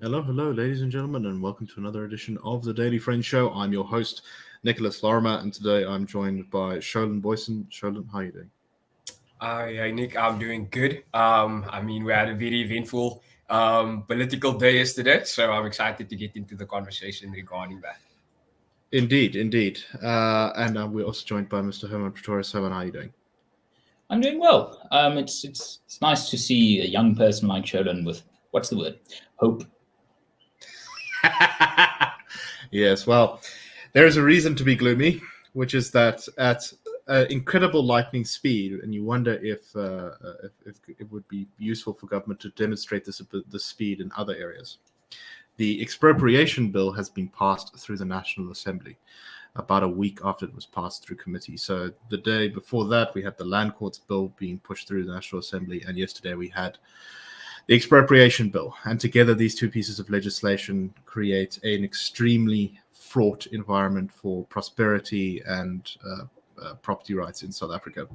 Hello, ladies and gentlemen, and welcome to another edition of the Daily Friends Show. I'm your host, Nicholas Lorimer, and today I'm joined by Sholan Booysen. Sholan, how are you doing? Hi, Nick. I'm doing good. We had a very eventful political day yesterday, so I'm excited to get into the conversation regarding that. Indeed. And we're also joined by Mr. Hermann Pretorius. Hermann, how are you doing? I'm doing well. It's nice to see a young person like Sholan with what's the word? Hope. Yes, well, there is a reason to be gloomy, which is that at incredible lightning speed, and you wonder if it would be useful for government to demonstrate this speed in other areas. The expropriation bill has been passed through the National Assembly about a week after it was passed through committee. So the day before that, we had the Land Courts bill being pushed through the National Assembly, and yesterday we had the expropriation bill. And together, these two pieces of legislation create an extremely fraught environment for prosperity and property rights in South Africa.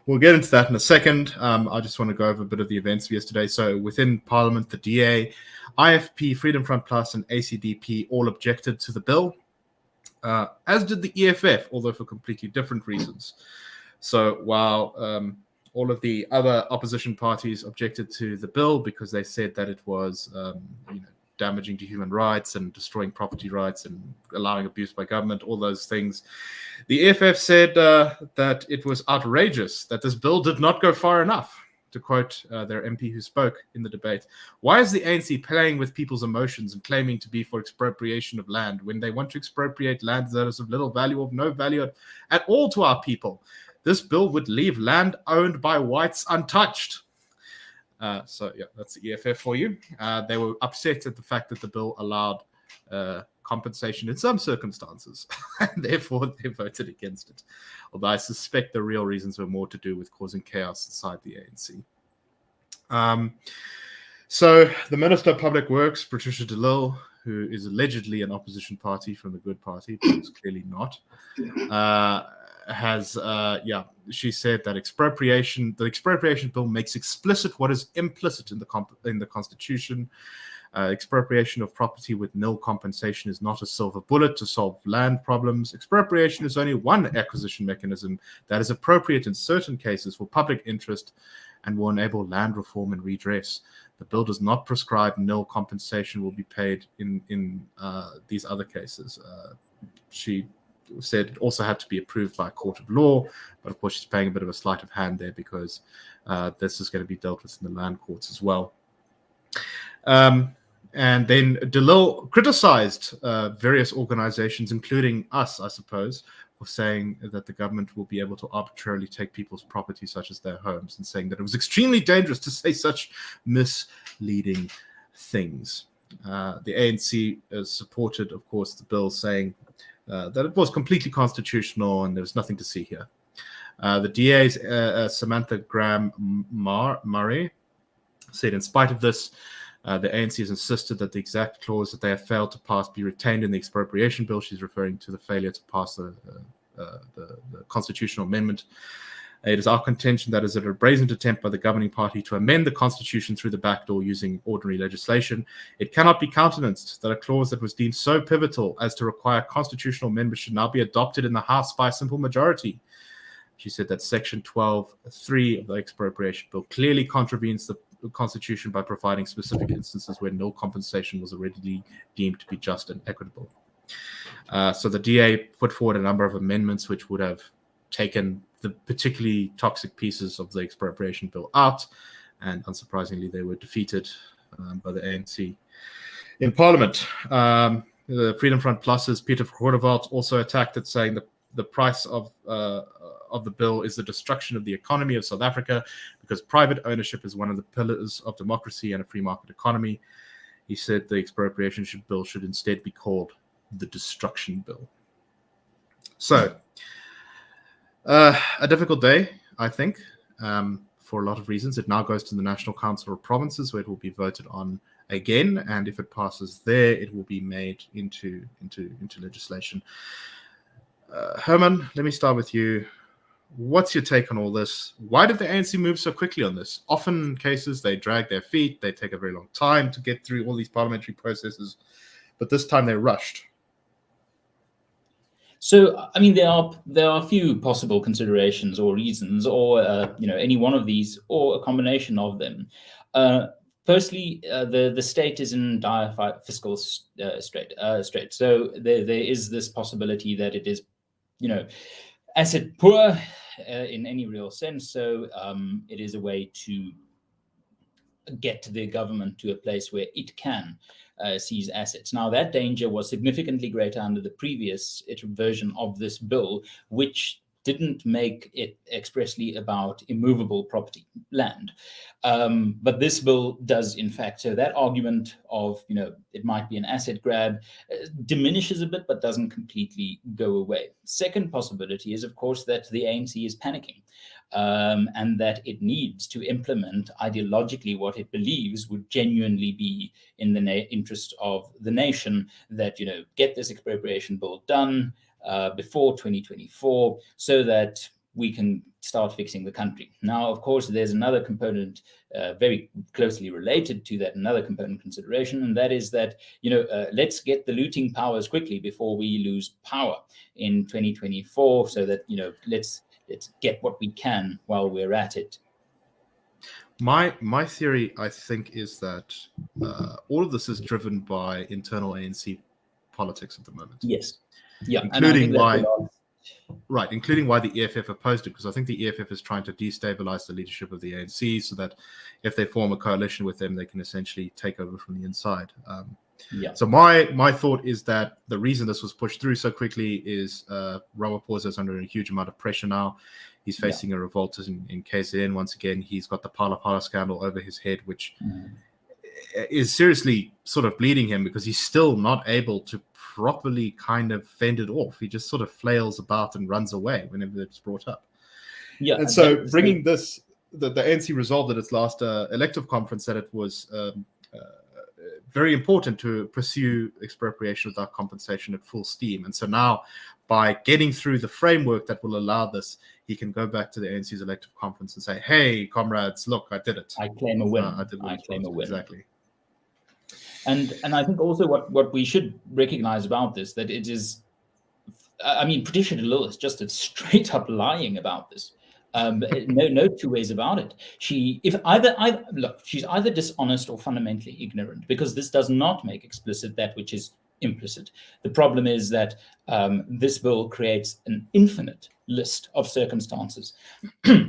We'll get into that in a second. I just want to go over a bit of the events of yesterday. So within Parliament, the DA, IFP, Freedom Front Plus, and ACDP all objected to the bill, as did the EFF, although for completely different reasons. So while all of the other opposition parties objected to the bill because they said that it was damaging to human rights and destroying property rights and allowing abuse by government, all those things. The EFF said that it was outrageous, that this bill did not go far enough, to quote their MP who spoke in the debate. Why is the ANC playing with people's emotions and claiming to be for expropriation of land when they want to expropriate land that is of little value or of no value at all to our people? This bill would leave land owned by whites untouched. So that's the EFF for you. They were upset at the fact that the bill allowed compensation in some circumstances, and therefore they voted against it. Although I suspect the real reasons were more to do with causing chaos inside the ANC. So the Minister of Public Works, Patricia de Lille, who is allegedly an opposition party from the Good Party, but is clearly not, she said that the expropriation bill makes explicit what is implicit in the Constitution. Expropriation of property with nil compensation is not a silver bullet to solve land problems. Expropriation is only one acquisition mechanism that is appropriate in certain cases for public interest and will enable land reform and redress. The bill does not prescribe nil compensation will be paid in these other cases. She said it also had to be approved by a court of law, but of course she's paying a bit of a sleight of hand there because this is going to be dealt with in the land courts as well. And then de Lille criticized various organizations, including us, I suppose, for saying that the government will be able to arbitrarily take people's property, such as their homes, and saying that it was extremely dangerous to say such misleading things. The ANC supported, of course, the bill, saying that it was completely constitutional and there was nothing to see here. The DA's Samantha Graham-Murray said, in spite of this, the ANC has insisted that the exact clause that they have failed to pass be retained in the expropriation bill. She's referring to the failure to pass the constitutional amendment. It is our contention that is a brazen attempt by the governing party to amend the constitution through the back door using ordinary legislation. It cannot be countenanced that a clause that was deemed so pivotal as to require constitutional amendment should now be adopted in the House by a simple majority. She said that Section 12(3) of the expropriation bill clearly contravenes the Constitution by providing specific instances where no compensation was already deemed to be just and equitable. So the DA put forward a number of amendments which would have taken the particularly toxic pieces of the expropriation bill out, and unsurprisingly, they were defeated by the ANC in Parliament. The Freedom Front Plus's Peter Vergoorderwald also attacked it, saying that the price of the bill is the destruction of the economy of South Africa because private ownership is one of the pillars of democracy and a free market economy. He said the expropriation bill should instead be called the destruction bill. So, a difficult day, I think, for a lot of reasons. It now goes to the National Council of Provinces, where it will be voted on again, and if it passes there, it will be made into legislation. Herman, let me start with you. what's your take on all this? Why did the ANC move so quickly on this? Often cases, they drag their feet. They take a very long time to get through all these parliamentary processes. But this time they rushed. So, I mean, there are a few possible considerations or reasons, or any one of these, or a combination of them. Firstly, the state is in dire fiscal strait. So there is this possibility that it is, asset poor in any real sense. So it is a way to get the government to a place where it can seize assets. Now, that danger was significantly greater under the previous version of this bill, which didn't make it expressly about immovable property, land. But this bill does, in fact. So that argument of, it might be an asset grab diminishes a bit, but doesn't completely go away. Second possibility is, of course, that the ANC is panicking. And that it needs to implement ideologically what it believes would genuinely be in the interest of the nation, that, get this expropriation bill done before 2024 so that we can start fixing the country. Now, of course, there's another component very closely related to that, another component consideration, and that is that, let's get the looting powers quickly before we lose power in 2024 so that, let's get what we can while we're at it. My theory, I think, is that all of this is driven by internal ANC politics at the moment. Yes. Yeah. Including why the EFF opposed it, because I think the EFF is trying to destabilize the leadership of the ANC so that if they form a coalition with them, they can essentially take over from the inside. So my thought is that the reason this was pushed through so quickly is Ramaphosa is under a huge amount of pressure now. He's facing a revolt in KZN once again. He's got the Phala scandal over his head, which is seriously sort of bleeding him because he's still not able to properly kind of fend it off. He just sort of flails about and runs away whenever it's brought up. Yeah, and so bringing this, the ANC resolved at its last elective conference that it was very important to pursue expropriation without compensation at full steam. And so now, by getting through the framework that will allow this, he can go back to the ANC's elective conference and say, "Hey, comrades, look, I did it. I claim a win. I claim a win." Exactly. And I think also what we should recognize about this, that it is, I mean, Patricia de Lille is just straight up lying about this. No two ways about it. She's either dishonest or fundamentally ignorant, because this does not make explicit that which is implicit. The problem is that this bill creates an infinite list of circumstances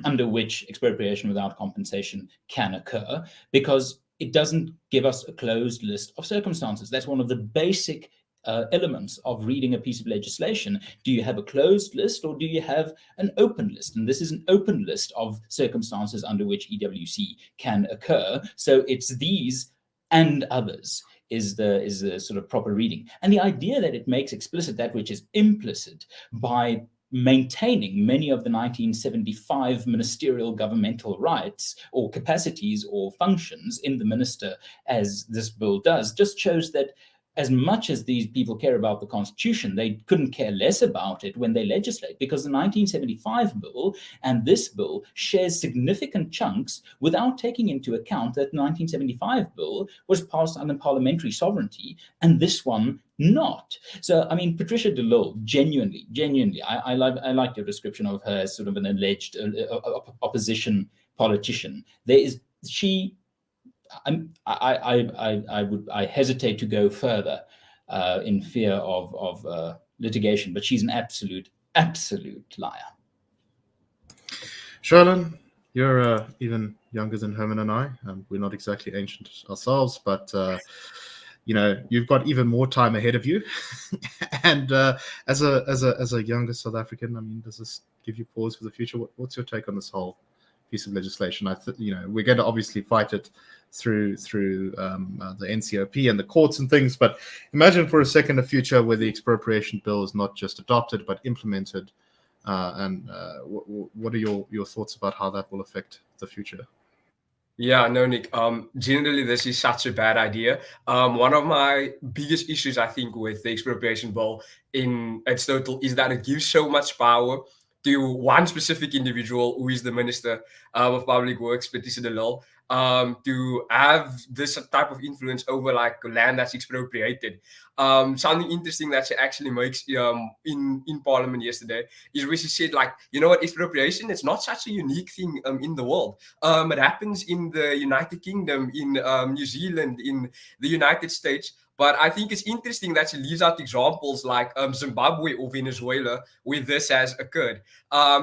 under which expropriation without compensation can occur, because it doesn't give us a closed list of circumstances. That's one of the basic elements of reading a piece of legislation. Do you have a closed list or do you have an open list? And this is an open list of circumstances under which EWC can occur. So it's these and others is the sort of proper reading. And the idea that it makes explicit that which is implicit by maintaining many of the 1975 ministerial governmental rights or capacities or functions in the minister, as this bill does, just shows that as much as these people care about the Constitution, they couldn't care less about it when they legislate, because the 1975 bill and this bill shares significant chunks without taking into account that the 1975 bill was passed under parliamentary sovereignty and this one not. So, I mean, Patricia de Lille, genuinely, I like your description of her as sort of an alleged opposition politician. I hesitate to go further in fear of litigation, but she's an absolute liar. Sholan, you're even younger than Hermann and I. We're not exactly ancient ourselves, but you've got even more time ahead of you. And as a younger South African, I mean, does this give you pause for the future? What's your take on this whole piece of legislation? We're going to obviously fight it through the NCOP and the courts and things, but imagine for a second a future where the expropriation bill is not just adopted but implemented. What are your thoughts about how that will affect the future? Yeah, no, Nick. Generally, this is such a bad idea. One of my biggest issues, I think, with the expropriation bill in its total is that it gives so much power to one specific individual who is the Minister of Public Works, Patricia de Lille, to have this type of influence over like land that's expropriated. Something interesting that she actually makes in Parliament yesterday is where she said, like, you know what, expropriation, it's not such a unique thing in the world. It happens in the United Kingdom, in New Zealand, in the United States. But I think it's interesting that she leaves out examples like Zimbabwe or Venezuela where this has occurred.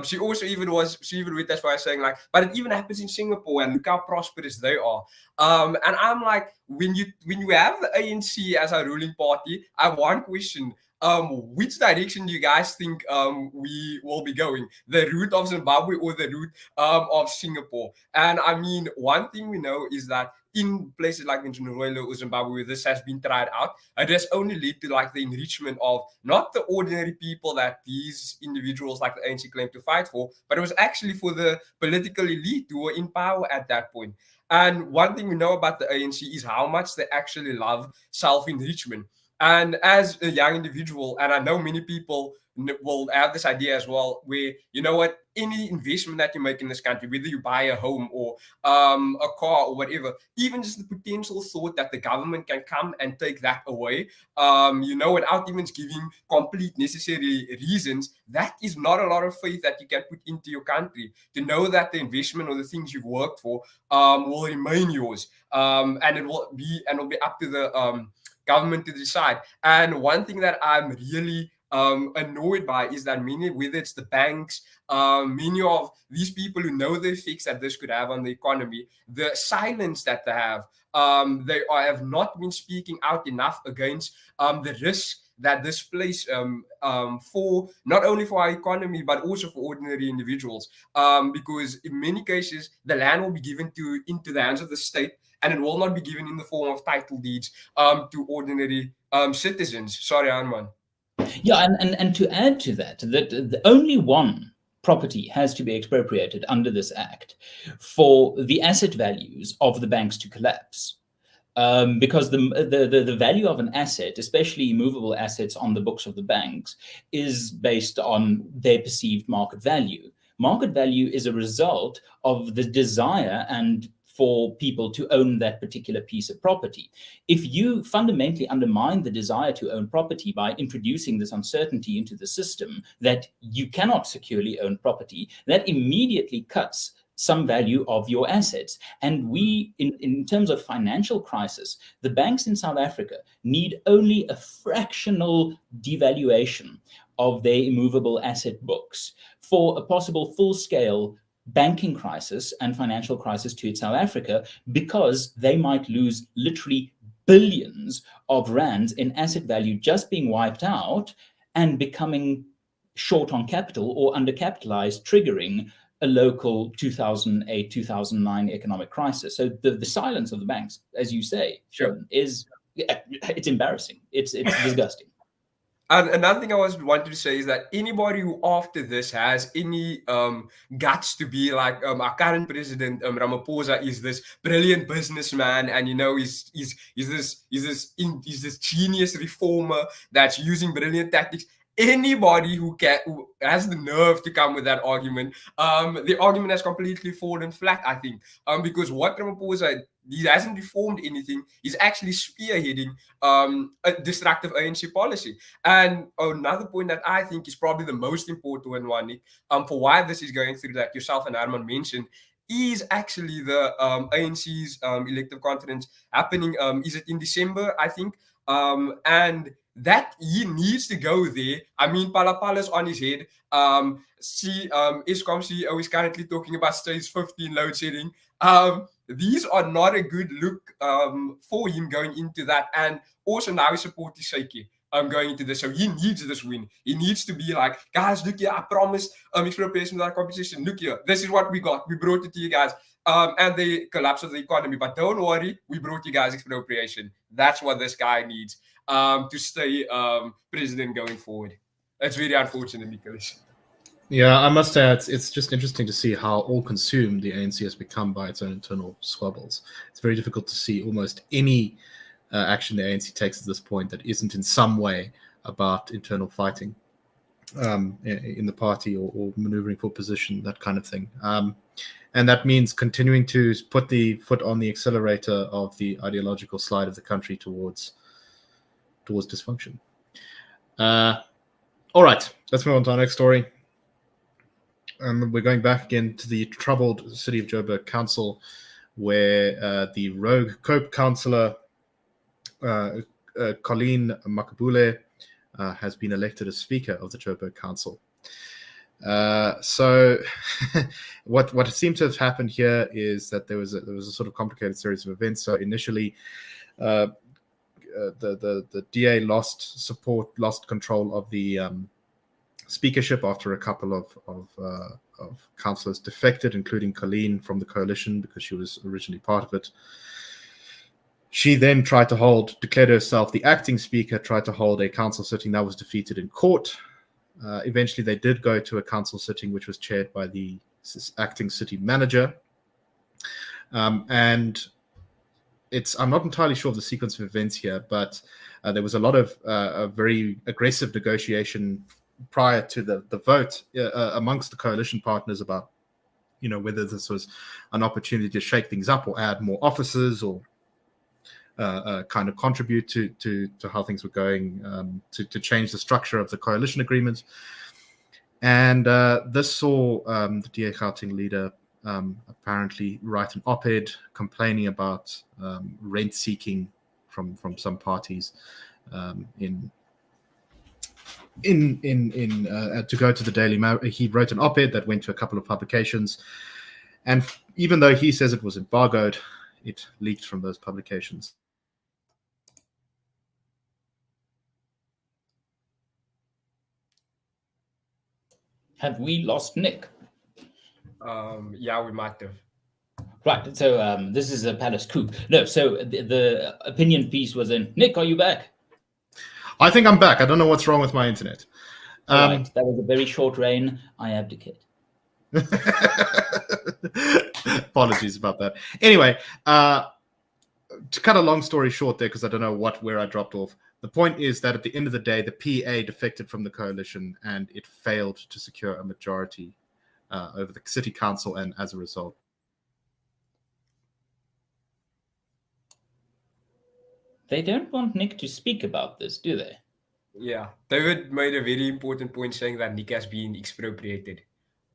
She even went as far as saying, like, but it even happens in Singapore, and look how prosperous they are. And I'm like, when you have the ANC as our ruling party, I have one question. Which direction do you guys think we will be going? The route of Zimbabwe or the route of Singapore? And I mean, one thing we know is that in places like Venezuela or Zimbabwe, where this has been tried out, it has only led to like the enrichment of not the ordinary people that these individuals like the ANC claim to fight for, but it was actually for the political elite who were in power at that point. And one thing we know about the ANC is how much they actually love self-enrichment. And as a young individual, and I know many people will have this idea as well, where, you know what, any investment that you make in this country, whether you buy a home or a car or whatever, even just the potential thought that the government can come and take that away, you know, without even giving complete necessary reasons, that is not a lot of faith that you can put into your country, to know that the investment or the things you've worked for will remain yours, and it will be up to the government to decide. And one thing that I'm really annoyed by is that whether it's the banks, many of these people who know the effects that this could have on the economy, the silence that they have have not been speaking out enough against the risk that this place for not only for our economy but also for ordinary individuals, because in many cases the land will be given into the hands of the state, and it will not be given in the form of title deeds to ordinary citizens. Sorry, Hermann. Yeah, and to add to that, the only one property has to be expropriated under this act for the asset values of the banks to collapse. Because the value of an asset, especially movable assets on the books of the banks, is based on their perceived market value. Market value is a result of the desire and for people to own that particular piece of property. If you fundamentally undermine the desire to own property by introducing this uncertainty into the system that you cannot securely own property, that immediately cuts some value of your assets. And we, in terms of financial crisis, the banks in South Africa need only a fractional devaluation of their immovable asset books for a possible full-scale banking crisis and financial crisis to South Africa, because they might lose literally billions of rands in asset value just being wiped out and becoming short on capital or undercapitalized, triggering a local 2008, 2009 economic crisis. So the silence of the banks, as you say, sure, it's embarrassing. It's disgusting. And another thing I wanted to say is that anybody who after this has any guts to be like our current president Ramaphosa is this brilliant businessman, and you know he's this genius reformer that's using brilliant tactics. Anybody who has the nerve to come with that argument, the argument has completely fallen flat, I think, because what Ramaphosa, he hasn't reformed anything. He's actually spearheading a destructive ANC policy. And another point that I think is probably the most important one, Nick, for why this is going through, that yourself and Hermann mentioned, is actually the ANC's elective conference happening. Is it in December, I think? And that he needs to go there. I mean, Palapala's on his head. Eskom CEO is currently talking about stage 15 load shedding. These are not a good look for him going into that. And also now his support is shaky going into this. So he needs this win. He needs to be like, guys, look here, I promised expropriation without competition. Look here, this is what we got. We brought it to you guys. And the collapse of the economy. But don't worry, we brought you guys expropriation. That's what this guy needs to stay president going forward. That's very unfortunate, Nicholas. Yeah, I must say it's just interesting to see how all-consumed the ANC has become by its own internal squabbles. It's very difficult to see almost any action the ANC takes at this point that isn't in some way about internal fighting. in the party or maneuvering for position, that kind of thing. And that means continuing to put the foot on the accelerator of the ideological slide of the country towards dysfunction. All right, let's move on to our next story. We're going back again to the troubled city of Joburg Council, where the rogue Cope councillor, Colleen Makabule, has been elected as Speaker of the Joburg Council. So what seemed to have happened here is that there was a sort of complicated series of events. So initially, the DA lost control of the speakership after a couple of councillors defected, including Colleen from the coalition, because she was originally part of it. She then declared herself the acting speaker, tried to hold a council sitting that was defeated in court. Eventually, they did go to a council sitting which was chaired by the acting city manager. And I'm not entirely sure of the sequence of events here, but there was a lot of very aggressive negotiation prior to the vote amongst the coalition partners about, whether this was an opportunity to shake things up or add more officers or kind of contribute to how things were going, to change the structure of the coalition agreement. And this saw the DA Gauteng leader apparently write an op-ed complaining about rent seeking from some parties to go to the Daily Mail. He wrote an op-ed that went to a couple of publications, and even though he says it was embargoed, it leaked from those publications. Have we lost Nick? Yeah, we might have. Right. So this is a palace coup. No. So the opinion piece was in. Nick, are you back? I think I'm back. I don't know what's wrong with my internet. Right. That was a very short reign. I abdicate. Apologies about that. Anyway, to cut a long story short there, because I don't know where I dropped off. The point is that at the end of the day, the PA defected from the coalition and it failed to secure a majority over the city council, and as a result. They don't want Nick to speak about this, do they? Yeah. David made a very important point saying that Nick has been expropriated.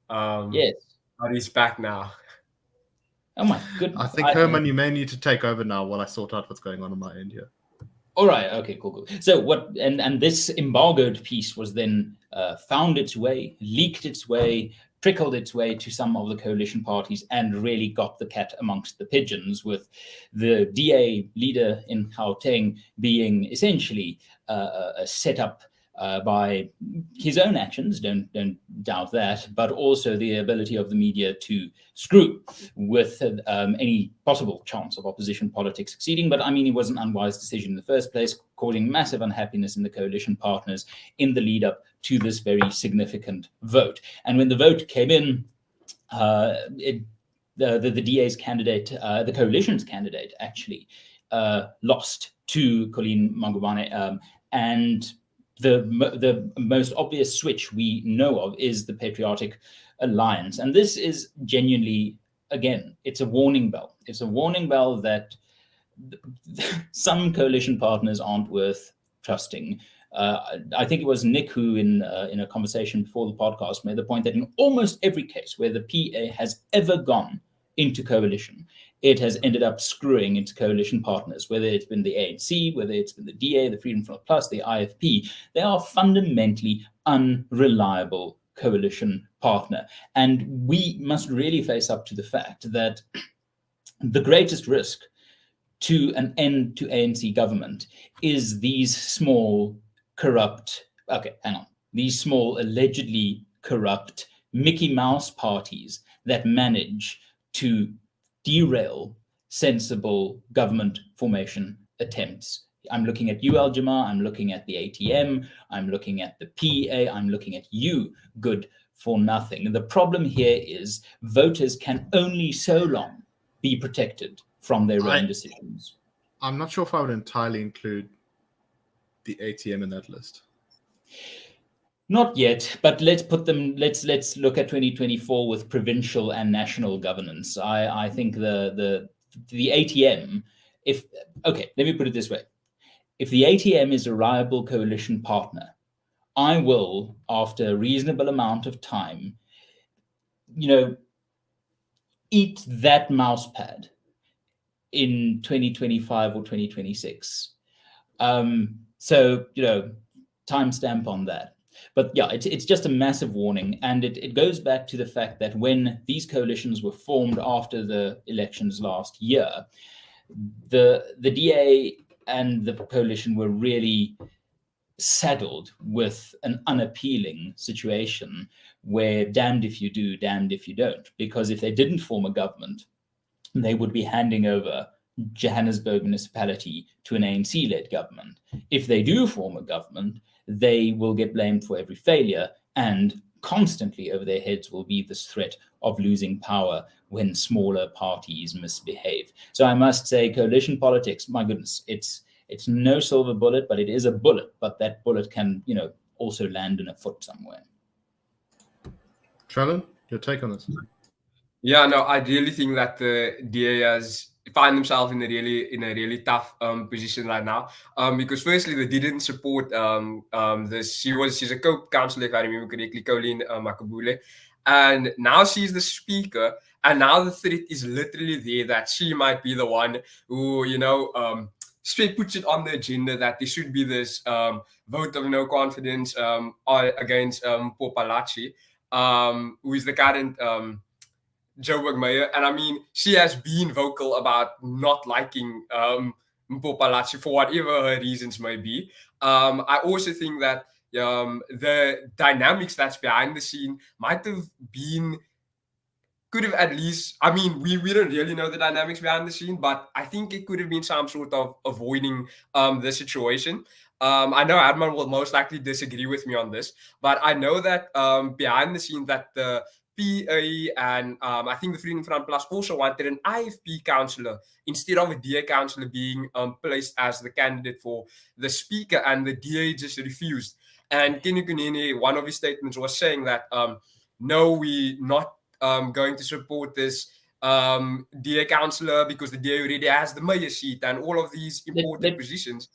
Yes. But he's back now. Oh my goodness. I think, Hermann, you may need to take over now while I sort out what's going on my end here. All right. Okay, cool. So what, and this embargoed piece was then found its way, leaked its way, trickled its way to some of the coalition parties, and really got the cat amongst the pigeons, with the DA leader in Gauteng being essentially set up by his own actions, don't doubt that, but also the ability of the media to screw with any possible chance of opposition politics succeeding. But I mean, it was an unwise decision in the first place, causing massive unhappiness in the coalition partners in the lead up to this very significant vote. And when the vote came in, the DA's candidate, the coalition's candidate, actually lost to Colleen Makabule, and the most obvious switch we know of is the Patriotic Alliance. And this is genuinely, again, it's a warning bell. It's a warning bell that some coalition partners aren't worth trusting. I think it was Nick who, in a conversation before the podcast, made the point that in almost every case where the PA has ever gone into coalition, it has ended up screwing into coalition partners, whether it's been the ANC, whether it's been the DA, the Freedom Front Plus, the IFP. They are fundamentally unreliable coalition partner. And we must really face up to the fact that the greatest risk to an end to ANC government is these small, corrupt, these small, allegedly corrupt Mickey Mouse parties that manage to derail sensible government formation attempts. I'm looking at you, Al-Jamar, I'm looking at the ATM, I'm looking at the PA, I'm looking at you, good for nothing. And the problem here is voters can only so long be protected from their own decisions. I'm not sure if I would entirely include the ATM in that list. Not yet, but let's put them. Let's look at 2024 with provincial and national governance. I think the ATM. Let me put it this way: if the ATM is a reliable coalition partner, I will, after a reasonable amount of time, eat that mouse pad in 2025 or 2026. So timestamp on that. But yeah, it's just a massive warning, and it goes back to the fact that when these coalitions were formed after the elections last year, the DA and the coalition were really saddled with an unappealing situation where damned if you do, damned if you don't. Because if they didn't form a government, they would be handing over Johannesburg municipality to an ANC-led government. If they do form a government, they will get blamed for every failure, and constantly over their heads will be this threat of losing power when smaller parties misbehave. So I must say, coalition politics, my goodness, it's no silver bullet, but it is a bullet. But that bullet can, also land in a foot somewhere. Sholan, your take on this? Yeah, no, I really think that the DA find themselves in a really tough position right now. Because firstly, they didn't support this. She's a co-councillor, if I remember correctly, Colleen Makabule, and now she's the speaker. And now the threat is literally there that she might be the one who, straight puts it on the agenda that there should be this vote of no confidence against Popalachi, who is the current Joburg mayor. And I mean, she has been vocal about not liking Popalachi for whatever her reasons may be. I also think that the dynamics that's behind the scene could have at least, I mean, we don't really know the dynamics behind the scene, but I think it could have been some sort of avoiding the situation. I know Hermann will most likely disagree with me on this, but I know that behind the scene that the PA and I think the Freedom Front Plus also wanted an IFP councillor instead of a DA councillor being placed as the candidate for the speaker, and the DA just refused. And Kenny Kunene, one of his statements was saying that, no, we're not going to support this DA councillor because the DA already has the mayor seat and all of these important positions.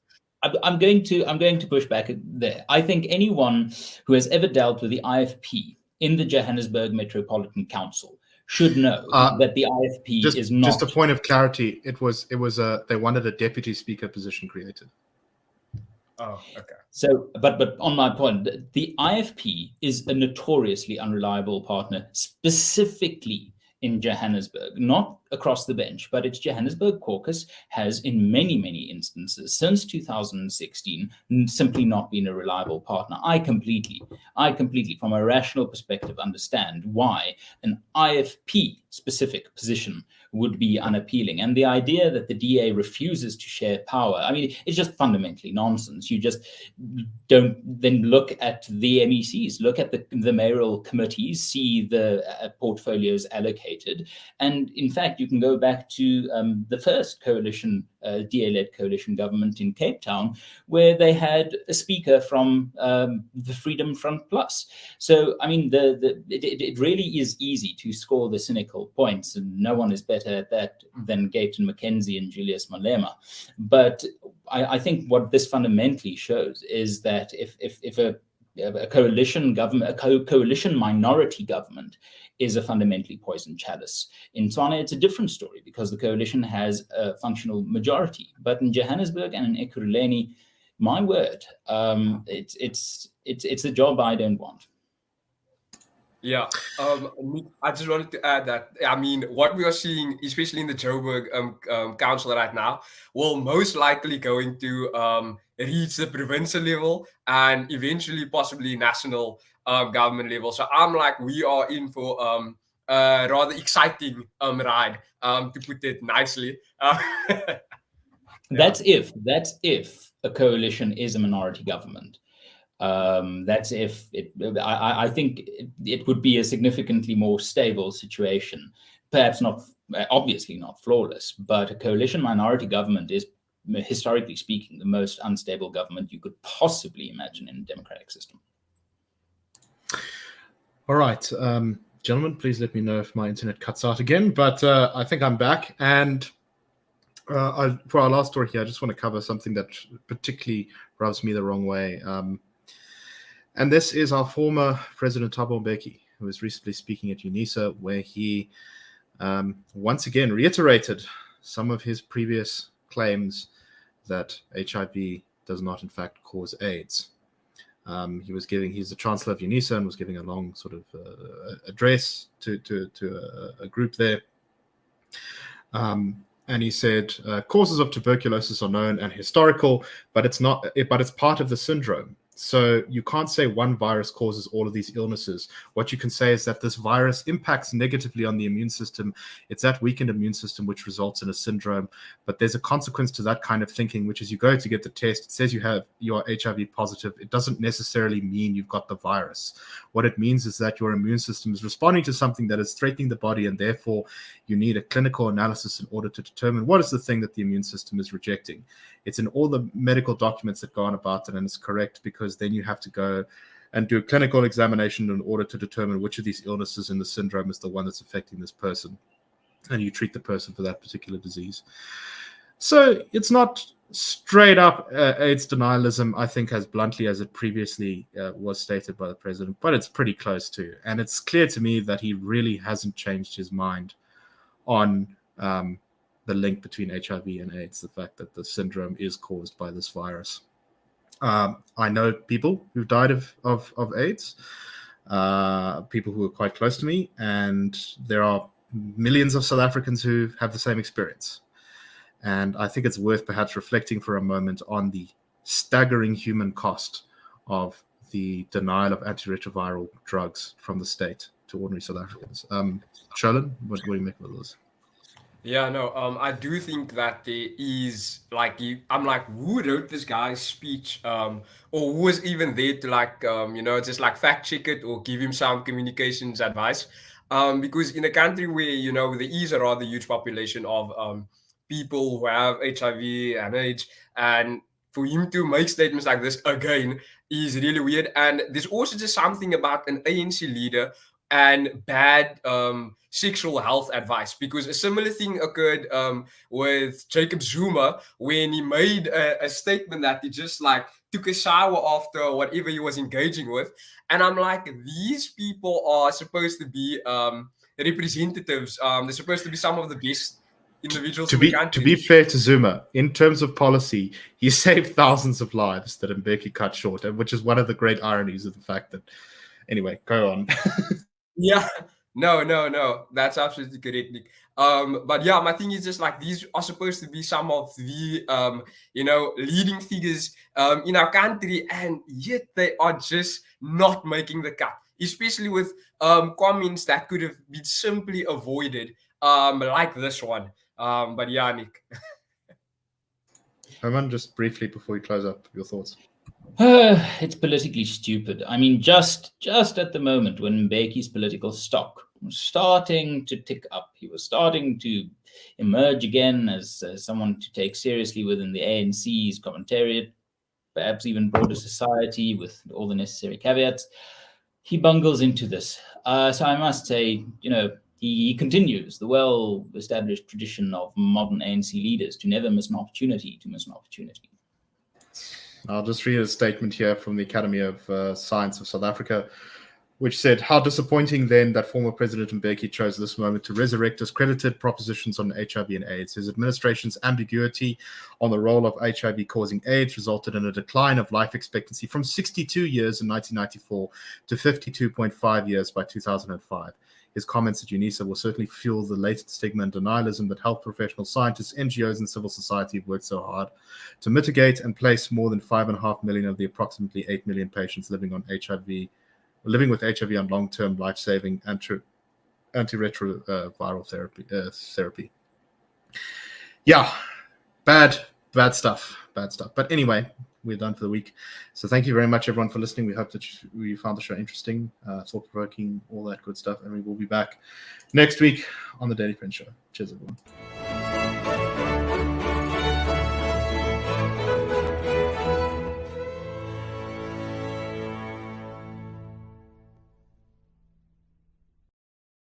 I'm going to push back there. I think anyone who has ever dealt with the IFP in the Johannesburg Metropolitan Council should know that the IFP is not. Just a point of clarity: it was they wanted a deputy speaker position created. Oh, okay. So, but on my point, the IFP is a notoriously unreliable partner, specifically in Johannesburg, not across the bench, but its Johannesburg caucus has, in many, many instances since 2016, simply not been a reliable partner. I completely, from a rational perspective, understand why an IFP-specific position would be unappealing. And the idea that the DA refuses to share power, I mean, it's just fundamentally nonsense. You just don't then look at the MECs, look at the mayoral committees, see the portfolios allocated. And in fact, you can go back to the first coalition, DA-led coalition government in Cape Town, where they had a speaker from the Freedom Front Plus. So, I mean, it really is easy to score the cynical points, and no one is better at that than Gayton McKenzie and Julius Malema. But I think what this fundamentally shows is that if a coalition government, a coalition minority government is a fundamentally poisoned chalice. In Tswana, it's a different story because the coalition has a functional majority. But in Johannesburg and in Ekurhuleni, my word, it's a job I don't want. Yeah, I just wanted to add that, I mean, what we are seeing, especially in the Joburg council right now, will most likely going to reach the provincial level and eventually possibly national government level. So I'm like, we are in for a rather exciting ride, to put it nicely. That's if a coalition is a minority government. That's if I think it would be a significantly more stable situation, perhaps not, obviously not flawless, but a coalition minority government is, historically speaking, the most unstable government you could possibly imagine in a democratic system. All right, gentlemen, please let me know if my internet cuts out again. But I think I'm back. And for our last story here, I just want to cover something that particularly rubs me the wrong way. And this is our former President Thabo Mbeki, who was recently speaking at UNISA, where he once again reiterated some of his previous claims that HIV does not, in fact, cause AIDS. He's the chancellor of UNISA and was giving a long sort of address to a group there. And he said, causes of tuberculosis are known and historical, but it's part of the syndrome. So you can't say one virus causes all of these illnesses. What you can say is that this virus impacts negatively on the immune system. It's that weakened immune system which results in a syndrome. But there's a consequence to that kind of thinking, which is you go to get the test. It says you are HIV positive. It doesn't necessarily mean you've got the virus. What it means is that your immune system is responding to something that is threatening the body, and therefore you need a clinical analysis in order to determine what is the thing that the immune system is rejecting. It's in all the medical documents that go on about it, and it's correct, because then you have to go and do a clinical examination in order to determine which of these illnesses in the syndrome is the one that's affecting this person, and you treat the person for that particular disease. So it's not straight up AIDS denialism, I think, as bluntly as it previously was stated by the president, but it's pretty close to. And it's clear to me that he really hasn't changed his mind on the link between HIV and AIDS, the fact that the syndrome is caused by this virus. I know people who've died of AIDS, people who are quite close to me, and there are millions of South Africans who have the same experience. And I think it's worth perhaps reflecting for a moment on the staggering human cost of the denial of antiretroviral drugs from the state to ordinary South Africans. Sholan, what do you make of this? Yeah, no, I do think that there is I'm like, who wrote this guy's speech, or who was even there to just fact check it or give him some communications advice, because in a country where there is a rather huge population of people who have HIV and AIDS, and for him to make statements like this again is really weird. And there's also just something about an ANC leader and bad sexual health advice, because a similar thing occurred with Jacob Zuma when he made a statement that he just took a shower after whatever he was engaging with. And I'm like, these people are supposed to be representatives. They're supposed to be some of the best individuals in the country. To be fair to Zuma, in terms of policy, he saved thousands of lives that Mbeki cut short, which is one of the great ironies of the fact that. Anyway, go on. Yeah, no, that's absolutely correct, Nick. But yeah, my thing is just these are supposed to be some of the leading figures in our country, and yet they are just not making the cut, especially with comments that could have been simply avoided, like this one. But yeah, Nick. Hermann, just briefly before we close up, your thoughts. It's politically stupid. I mean, just at the moment when Mbeki's political stock was starting to tick up, he was starting to emerge again as someone to take seriously within the ANC's commentariat, perhaps even broader society with all the necessary caveats, he bungles into this. So I must say, he continues the well-established tradition of modern ANC leaders to never miss an opportunity to miss an opportunity. I'll just read a statement here from the Academy of Science of South Africa, which said, how disappointing then that former President Mbeki chose this moment to resurrect discredited propositions on HIV and AIDS. His administration's ambiguity on the role of HIV causing AIDS resulted in a decline of life expectancy from 62 years in 1994 to 52.5 years by 2005. His comments at UNISA will certainly fuel the latent stigma and denialism that health professionals, scientists, NGOs, and civil society have worked so hard to mitigate and place more than 5.5 million of the approximately 8 million patients living with HIV on long-term life-saving antiretroviral therapy. Yeah, bad stuff. But anyway, we're done for the week. So thank you very much, everyone, for listening. We hope that you found the show interesting, thought-provoking, all that good stuff. And we will be back next week on the Daily Friend Show. Cheers, everyone.